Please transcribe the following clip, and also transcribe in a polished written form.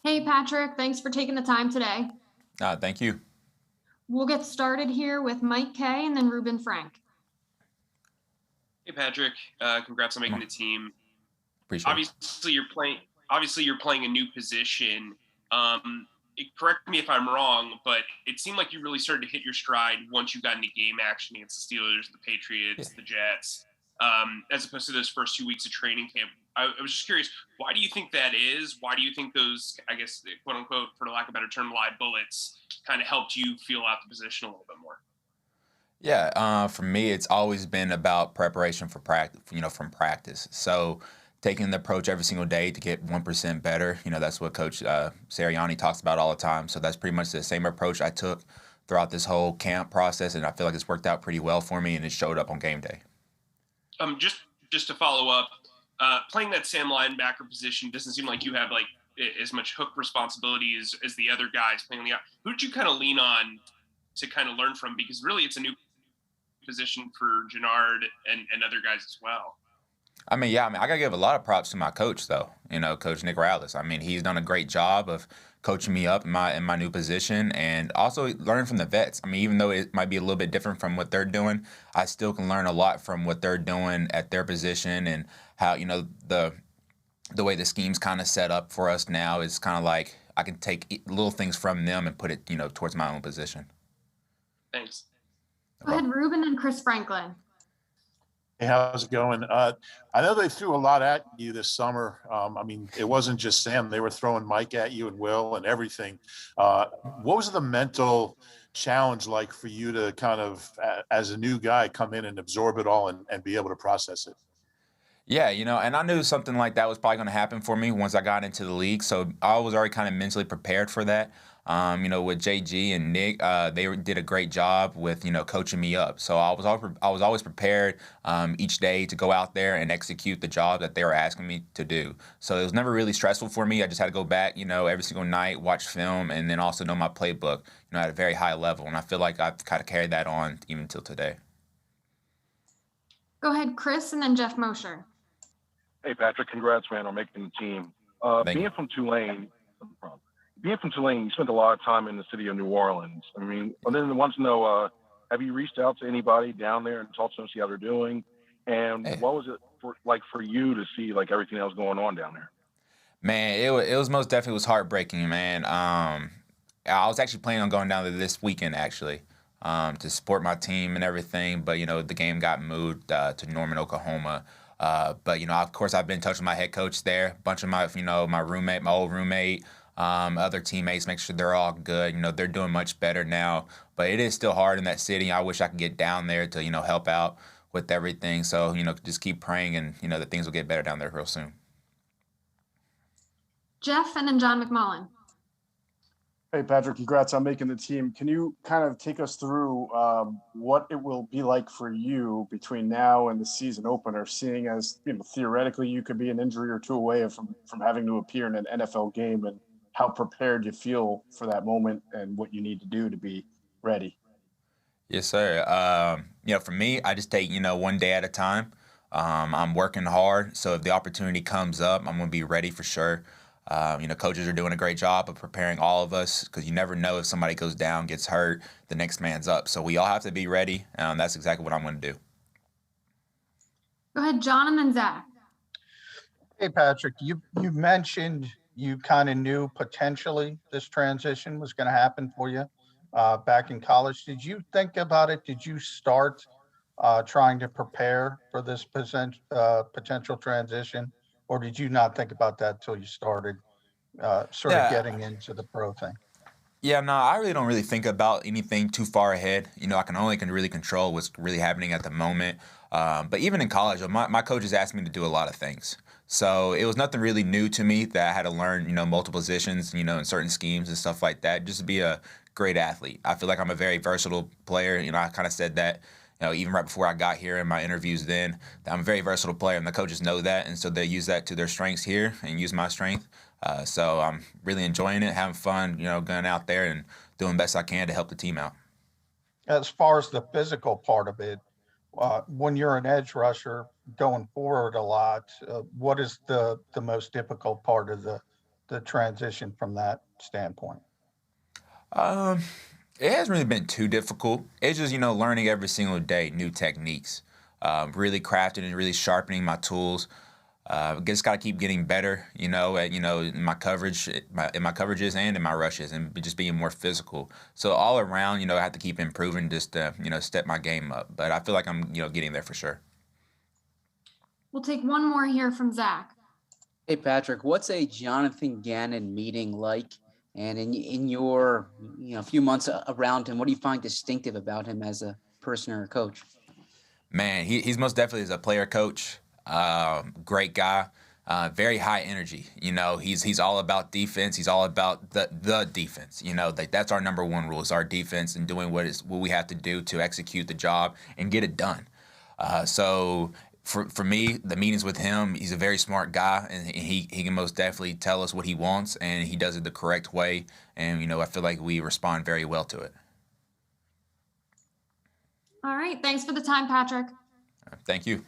Hey, Patrick, thanks for taking the time today. Thank you. We'll get started here with Mike Kay and then Ruben Frank. Hey Patrick, congrats on making the team. Appreciate it. Obviously, you're playing a new position. Correct me if I'm wrong, but it seemed like you really started to hit your stride once you got into game action against the Steelers, the Patriots, the Jets, as opposed to those first 2 weeks of training camp. I was just curious, why do you think that is? Why do you think those, I guess, quote unquote, for lack of a better term, live bullets kind of helped you feel out the position a little bit more? Yeah, for me, it's always been about preparation for practice, from practice. So taking the approach every single day to get 1% better, that's what Coach Sirianni talks about all the time. So that's pretty much the same approach I took throughout this whole camp process, and I feel like it's worked out pretty well for me, and it showed up on game day. Just to follow up, playing that Sam linebacker position doesn't seem like you have like as much hook responsibility as the other guys playing on the out. Who did you kind of lean on to kind of learn from? Because really, it's a new position for Gennard and other guys as well. I gotta give a lot of props to my coach, though. Coach Nick Rallis. He's done a great job of coaching me up in my new position, and also learning from the vets. Even though it might be a little bit different from what they're doing, I still can learn a lot from what they're doing at their position, and how the way the scheme's kind of set up for us now is kind of like I can take little things from them and put it towards my own position. Thanks. Go ahead, Ruben and Chris Franklin. Hey, how's it going? I know they threw a lot at you this summer. It wasn't just Sam. They were throwing Mike at you and Will and everything. What was the mental challenge like for you to kind of, as a new guy, come in and absorb it all and be able to process it? Yeah, and I knew something like that was probably going to happen for me once I got into the league. So I was already kind of mentally prepared for that. With JG and Nick, they did a great job with coaching me up. So I was always prepared each day to go out there and execute the job that they were asking me to do. So it was never really stressful for me. I just had to go back, every single night, watch film, and then also know my playbook, at a very high level. And I feel like I've kind of carried that on even till today. Go ahead, Chris, and then Jeff Mosher. Hey, Patrick, congrats, man, on making the team. Being from Tulane, you spent a lot of time in the city of New Orleans. I then want to know, have you reached out to anybody down there and talked to them, see how they're doing? And what was it for you to see like everything that was going on down there? Man, it was most definitely was heartbreaking, man. I was actually planning on going down there this weekend, actually, to support my team and everything. But, the game got moved to Norman, Oklahoma. But of course, I've been in touch with my head coach there, a bunch of my old roommate, other teammates, make sure they're all good. They're doing much better now, but it is still hard in that city. I wish I could get down there to, help out with everything. So, just keep praying and, that things will get better down there real soon. Jeff and then John McMullen. Hey, Patrick, congrats on making the team. Can you kind of take us through what it will be like for you between now and the season opener, seeing as, theoretically you could be an injury or two away from having to appear in an NFL game, and how prepared you feel for that moment and what you need to do to be ready? Yes, sir. For me, I just take, one day at a time. I'm working hard, so if the opportunity comes up, I'm going to be ready for sure. Coaches are doing a great job of preparing all of us, because you never know if somebody goes down, gets hurt, the next man's up. So we all have to be ready. That's exactly what I'm going to do. Go ahead, John, and then Zach. Hey, Patrick, you mentioned you kind of knew potentially this transition was going to happen for you back in college. Did you think about it? Did you start trying to prepare for this potential transition? Or did you not think about that till you started of getting into the pro thing? Yeah, no, I really don't really think about anything too far ahead. I can really control what's really happening at the moment. But even in college, my coaches asked me to do a lot of things. So it was nothing really new to me that I had to learn, multiple positions, in certain schemes and stuff like that, just to be a great athlete. I feel like I'm a very versatile player. I kind of said that, even right before I got here in my interviews then, that I'm a very versatile player, and the coaches know that, and so they use that to their strengths here and use my strength. So I'm really enjoying it, having fun, going out there and doing the best I can to help the team out. As far as the physical part of it, when you're an edge rusher going forward a lot, what is the most difficult part of the the transition from that standpoint? It hasn't really been too difficult. It's just, learning every single day new techniques, really crafting and really sharpening my tools. Just got to keep getting better, in my coverage, in my coverages and in my rushes, and just being more physical. So all around, I have to keep improving just to, step my game up. But I feel like I'm, getting there for sure. We'll take one more here from Zach. Hey, Patrick, what's a Jonathan Gannon meeting like? And in your few months around him, what do you find distinctive about him as a person or a coach? Man, he's most definitely as a player coach. Great guy. Very high energy. He's all about defense. He's all about the defense. That's our number one rule is our defense and doing what we have to do to execute the job and get it done. So for me, the meetings with him, he's a very smart guy, and he can most definitely tell us what he wants, and he does it the correct way. And, I feel like we respond very well to it. All right. Thanks for the time, Patrick. Thank you.